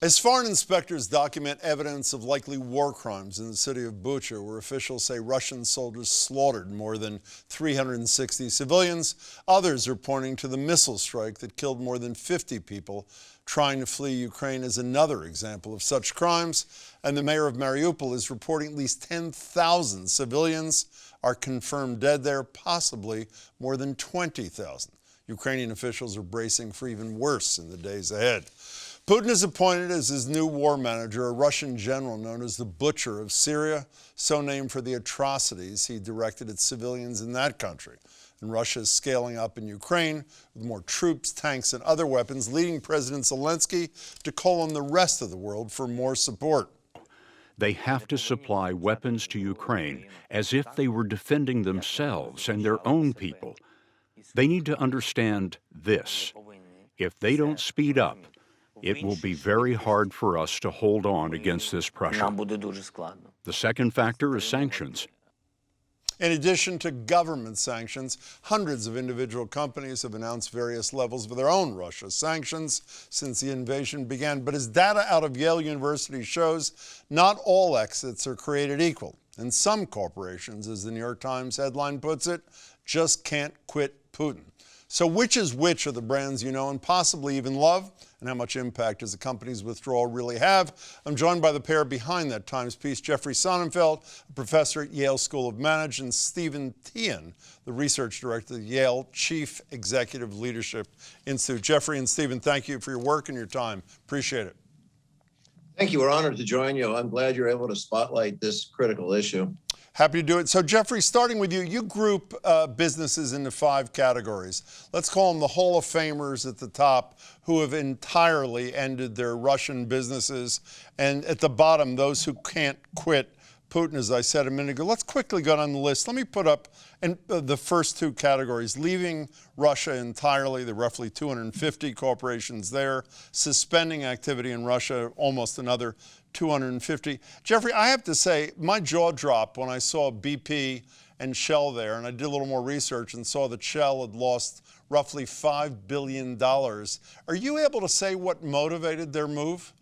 As foreign inspectors document evidence of likely war crimes in the city of Bucha, where officials say Russian soldiers slaughtered more than 360 civilians, others are pointing to the missile strike that killed more than 50 people trying to flee Ukraine as another example of such crimes. And the mayor of Mariupol is reporting at least 10,000 civilians are confirmed dead there, possibly more than 20,000. Ukrainian officials are bracing for even worse in the days ahead. Putin has appointed as his new war manager a Russian general known as the Butcher of Syria, so named for the atrocities he directed at civilians in that country. And Russia is scaling up in Ukraine with more troops, tanks, and other weapons, leading President Zelensky to call on the rest of the world for more support. They have to supply weapons to Ukraine as if they were defending themselves and their own people. They need to understand this. If they don't speed up, it will be very hard for us to hold on against this pressure. The second factor is sanctions. In addition to government sanctions, hundreds of individual companies have announced various levels of their own Russia sanctions since the invasion began. But as data out of Yale University shows, not all exits are created equal. And some corporations, as the New York Times headline puts it, just can't quit Putin. So which is which of the brands you know and possibly even love? And how much impact does the company's withdrawal really have? I'm joined by the pair behind that Times piece, Jeffrey Sonnenfeld, a professor at Yale School of Management, and Stephen Tian, the research director of Yale Chief Executive Leadership Institute. Jeffrey and Stephen, thank you for your work and your time. Appreciate it. Thank you. We're honored to join you. I'm glad you're able to spotlight this critical issue. Happy to do it. So, Jeffrey, starting with you, you group businesses into 5 categories. Let's call them the Hall of Famers at the top, who have entirely ended their Russian businesses, and at the bottom, those who can't quit Putin, as I said a minute ago. Let's quickly go down the list. Let me put up the first 2 categories. Leaving Russia entirely, the roughly 250 corporations there. Suspending activity in Russia, almost another 250. Jeffrey, I have to say, my jaw dropped when I saw BP and Shell there, and I did a little more research and saw that Shell had lost roughly $5 billion. Are you able to say what motivated their move?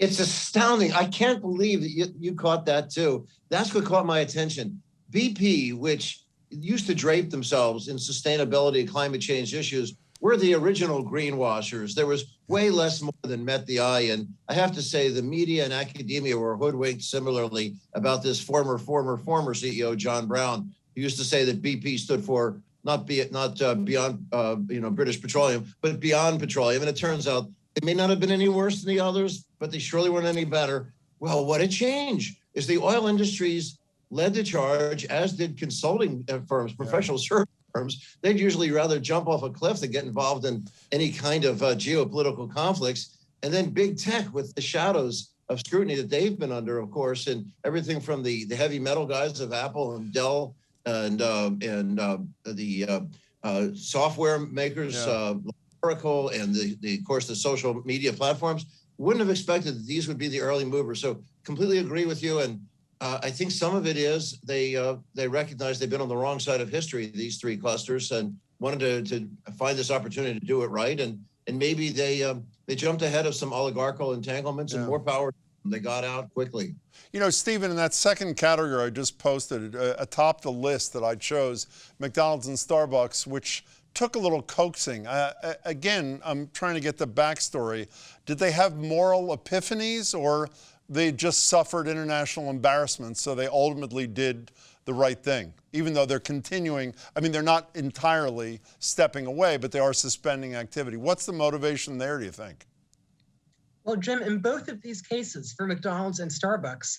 It's astounding. I can't believe that you caught that too. That's what caught my attention. BP, which used to drape themselves in sustainability and climate change issues, were the original greenwashers. There was way less more than met the eye. And I have to say the media and academia were hoodwinked similarly about this former CEO, John Braude, who used to say that BP stood for not beyond British Petroleum, but beyond petroleum. And it turns out they may not have been any worse than the others, but they surely weren't any better. Well, what a change. Is the oil industries led the charge, as did consulting firms, professional service firms. They'd usually rather jump off a cliff than get involved in any kind of geopolitical conflicts. And then big tech with the shadows of scrutiny that they've been under, of course, and everything from the heavy metal guys of Apple and Dell and the software makers, Oracle, and of course, the social media platforms. Wouldn't have expected that these would be the early movers. So completely agree with you. And I think some of it is they recognize they've been on the wrong side of history, these 3 clusters, and wanted to find this opportunity to do it right. And maybe they jumped ahead of some oligarchical entanglements, and more power to them. They got out quickly. You know, Stephen, in that second category I just posted, atop the list that I chose, McDonald's and Starbucks, which took a little coaxing. Again, I'm trying to get the backstory. Did they have moral epiphanies, or they just suffered international embarrassment, so they ultimately did the right thing, even though they're continuing? I mean, they're not entirely stepping away, but they are suspending activity. What's the motivation there, do you think? Well, Jim, in both of these cases, for McDonald's and Starbucks,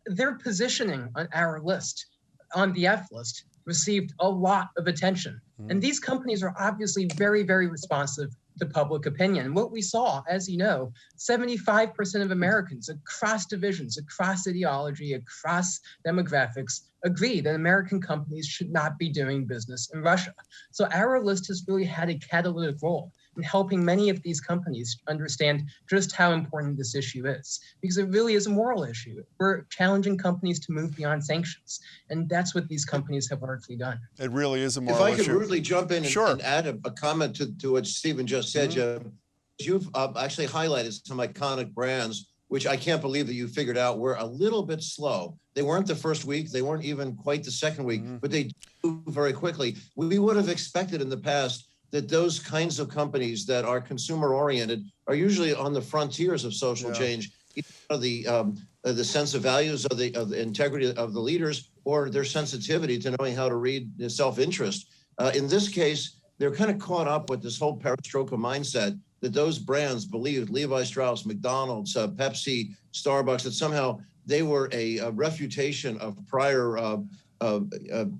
their positioning on our list, on the F list, received a lot of attention. And these companies are obviously very, very responsive to public opinion. What we saw, as you know, 75% of Americans across divisions, across ideology, across demographics, agree that American companies should not be doing business in Russia. So our list has really had a catalytic role in helping many of these companies understand just how important this issue is, because it really is a moral issue. We're challenging companies to move beyond sanctions, and that's what these companies have largely done. It really is a moral issue. If I could rudely jump in Sure. and add a comment to what Stephen just said, Jim. you've actually highlighted some iconic brands, which I can't believe that you figured out were a little bit slow. They weren't the first week. They weren't even quite the second week, but they do very quickly. We would have expected in the past that those kinds of companies that are consumer oriented are usually on the frontiers of social change, the sense of values of the integrity of the leaders, or their sensitivity to knowing how to read the self-interest. In this case, they're kind of caught up with this whole perestroika mindset that those brands believed, Levi Strauss, McDonald's, Pepsi, Starbucks, that somehow they were a refutation of prior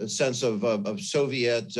sense of Soviet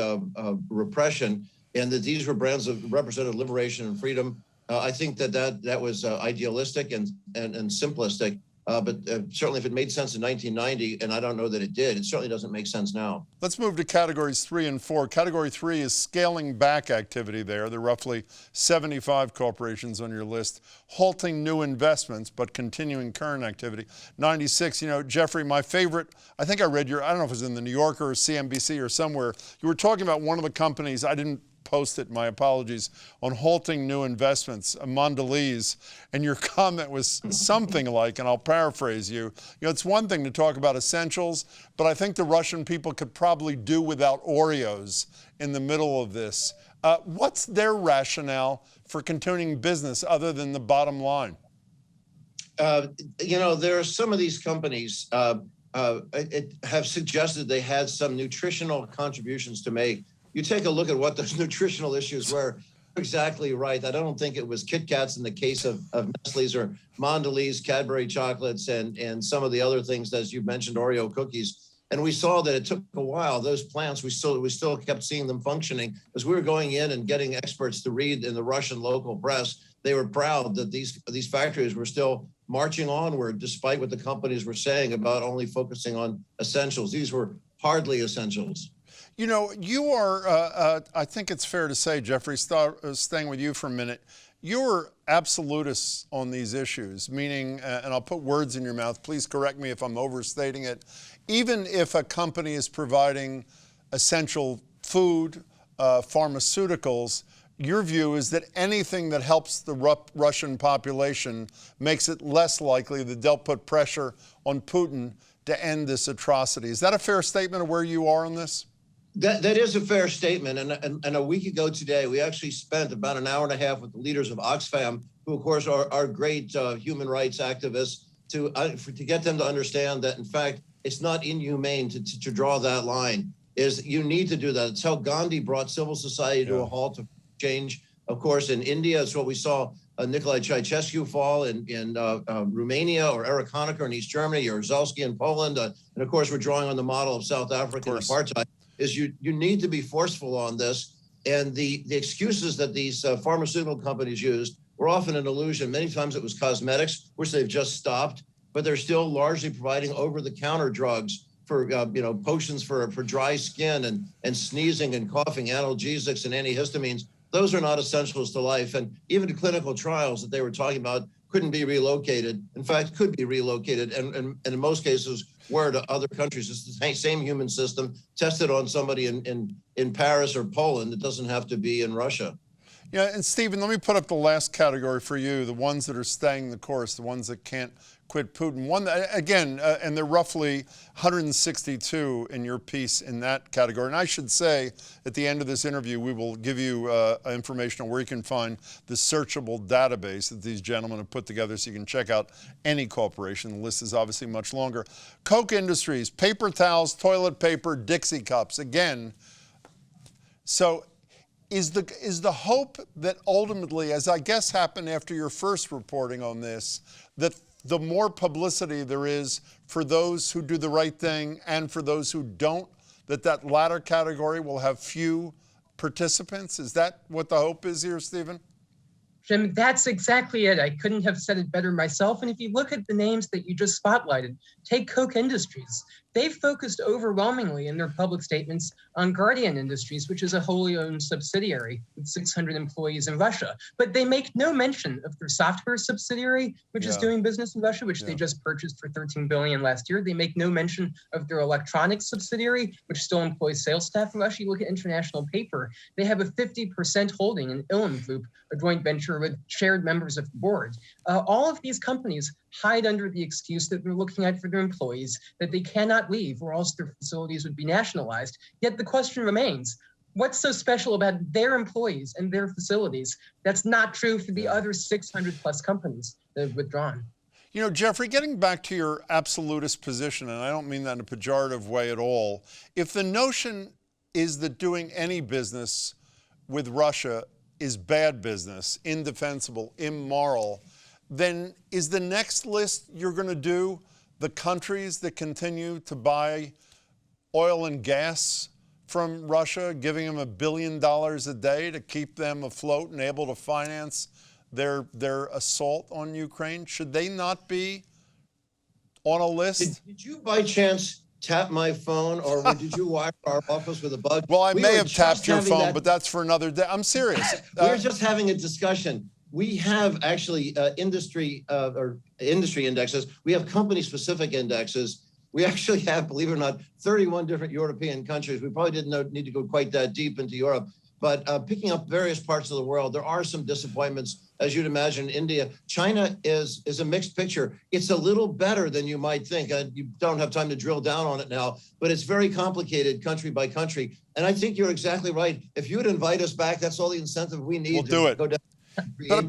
repression, and that these were brands that represented liberation and freedom. I think that was idealistic and simplistic. But certainly if it made sense in 1990, and I don't know that it did, it certainly doesn't make sense now. Let's move to categories 3 and 4. Category 3 is scaling back activity there. There are roughly 75 corporations on your list, halting new investments, but continuing current activity. 96, Jeffrey, my favorite, I think I read I don't know if it was in the New Yorker or CNBC or somewhere, you were talking about one of the companies, I didn't post it, my apologies, on halting new investments, Mondelez, and your comment was something like, and I'll paraphrase you, it's one thing to talk about essentials, but I think the Russian people could probably do without Oreos in the middle of this. What's their rationale for continuing business other than the bottom line? There are some of these companies have suggested they had some nutritional contributions to make. You take a look at what those nutritional issues were, exactly right. I don't think it was Kit Kats in the case of Nestle's, or Mondelez, Cadbury chocolates, and some of the other things, as you mentioned, Oreo cookies. And we saw that it took a while. Those plants, we still kept seeing them functioning as we were going in and getting experts to read in the Russian local press. They were proud that these factories were still marching onward, despite what the companies were saying about only focusing on essentials. These were hardly essentials. You are, I think it's fair to say, Jeffrey, staying with you for a minute, you're absolutists on these issues, meaning, and I'll put words in your mouth, please correct me if I'm overstating it, even if a company is providing essential food, pharmaceuticals, your view is that anything that helps the Russian population makes it less likely that they'll put pressure on Putin to end this atrocity. Is that a fair statement of where you are on this? That is a fair statement. And a week ago today, we actually spent about an hour and a half with the leaders of Oxfam, who, of course, are great human rights activists, to get them to understand that, in fact, it's not inhumane to draw that line. You need to do that. It's how Gandhi brought civil society to a halt to change. Of course, in India, it's what we saw Nicolae Ceausescu fall in Romania, or Erich Honecker in East Germany, or Jaruzelski in Poland. And, of course, we're drawing on the model of South African apartheid. Is you need to be forceful on this. And the excuses that these pharmaceutical companies used were often an illusion. Many times it was cosmetics, which they've just stopped, but they're still largely providing over-the-counter drugs for potions for dry skin and sneezing and coughing, analgesics and antihistamines. Those are not essentials to life. And even the clinical trials that they were talking about couldn't be relocated. In fact, could be relocated, and in most cases were, to other countries. It's the same human system tested on somebody in Paris or Poland. It doesn't have to be in Russia. Yeah, and Stephen, let me put up the last category for you, the ones that are staying the course, the ones that can't quit Putin. One, again, and they're roughly 162 in your piece in that category. And I should say, at the end of this interview, we will give you information on where you can find the searchable database that these gentlemen have put together, so you can check out any corporation. The list is obviously much longer. Coke Industries, paper towels, toilet paper, Dixie cups. Again, so is the hope that ultimately, as I guess happened after your first reporting on this, that the more publicity there is for those who do the right thing and for those who don't, that latter category will have few participants? Is that what the hope is here, Stephen? Jim, that's exactly it. I couldn't have said it better myself. And if you look at the names that you just spotlighted, take Coke Industries. They've focused overwhelmingly in their public statements on Guardian Industries, which is a wholly owned subsidiary with 600 employees in Russia. But they make no mention of their software subsidiary, which is doing business in Russia, which they just purchased for $13 billion last year. They make no mention of their electronics subsidiary, which still employs sales staff in Russia. You look at International Paper, they have a 50% holding in Ilim Group, a joint venture with shared members of the board. All of these companies hide under the excuse that they're looking out for their employees, that they cannot leave or else their facilities would be nationalized. Yet the question remains, what's so special about their employees and their facilities that's not true for the other 600 plus companies that have withdrawn? You know, Jeffrey, getting back to your absolutist position, and I don't mean that in a pejorative way at all, if the notion is that doing any business with Russia is bad business, indefensible, immoral, then is the next list you're going to do the countries that continue to buy oil and gas from Russia, giving them $1 billion a day to keep them afloat and able to finance their assault on Ukraine? Should they not be on a list? Did you by chance tap my phone, or did you wire our office with a bug? Well, I may have tapped your phone, but that's for another day. I'm serious. We're just having a discussion. We have actually industry indexes. We have company-specific indexes. We actually have, believe it or not, 31 different European countries. We probably didn't need to go quite that deep into Europe, but picking up various parts of the world, there are some disappointments, as you'd imagine. India, China is a mixed picture. It's a little better than you might think. You don't have time to drill down on it now, but it's very complicated country by country. And I think you're exactly right. If you would invite us back, that's all the incentive we need. We'll do it. Go down. But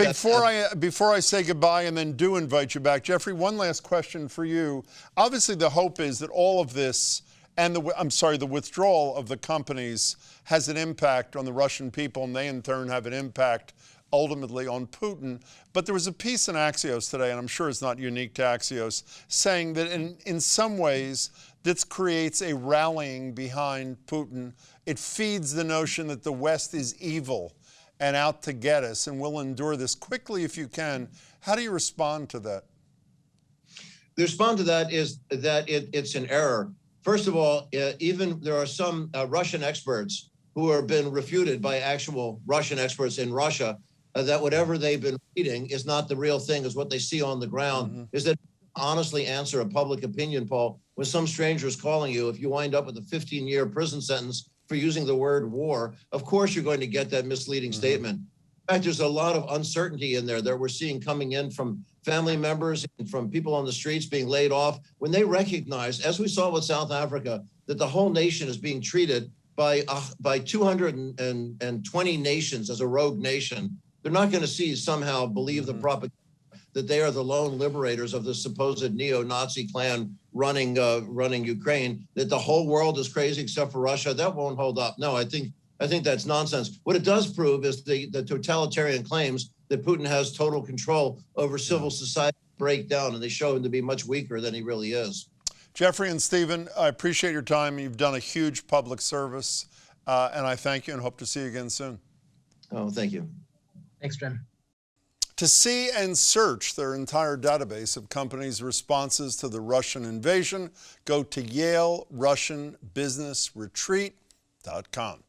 before I say goodbye and then do invite you back, Jeffrey, one last question for you. Obviously, the hope is that all of this and the withdrawal of the companies has an impact on the Russian people, and they in turn have an impact ultimately on Putin. But there was a piece in Axios today, and I'm sure it's not unique to Axios, saying that in some ways this creates a rallying behind Putin. It feeds the notion that the West is evil and out to get us, and we'll endure this. Quickly, if you can, how do you respond to that? The response to that is that it's an error. First of all, even there are some Russian experts who have been refuted by actual Russian experts in Russia that whatever they've been reading is not the real thing, is what they see on the ground, is that honestly answer a public opinion poll when some stranger is calling you. If you wind up with a 15-year prison sentence for using the word war, of course you're going to get that misleading statement. In fact, there's a lot of uncertainty in there that we're seeing coming in from family members and from people on the streets being laid off when they recognize, as we saw with South Africa, that the whole nation is being treated by 220 nations as a rogue nation. They're not going to somehow believe the propaganda that they are the lone liberators of the supposed neo-Nazi clan running Ukraine, that the whole world is crazy except for Russia. That won't hold up. No, I think that's nonsense. What it does prove is the totalitarian claims that Putin has total control over civil society break down, and they show him to be much weaker than he really is. Jeffrey and Stephen, I appreciate your time. You've done a huge public service, and I thank you and hope to see you again soon. Oh, thank you. Thanks, Jim. To see and search their entire database of companies' responses to the Russian invasion, go to YaleRussianBusinessRetreat.com.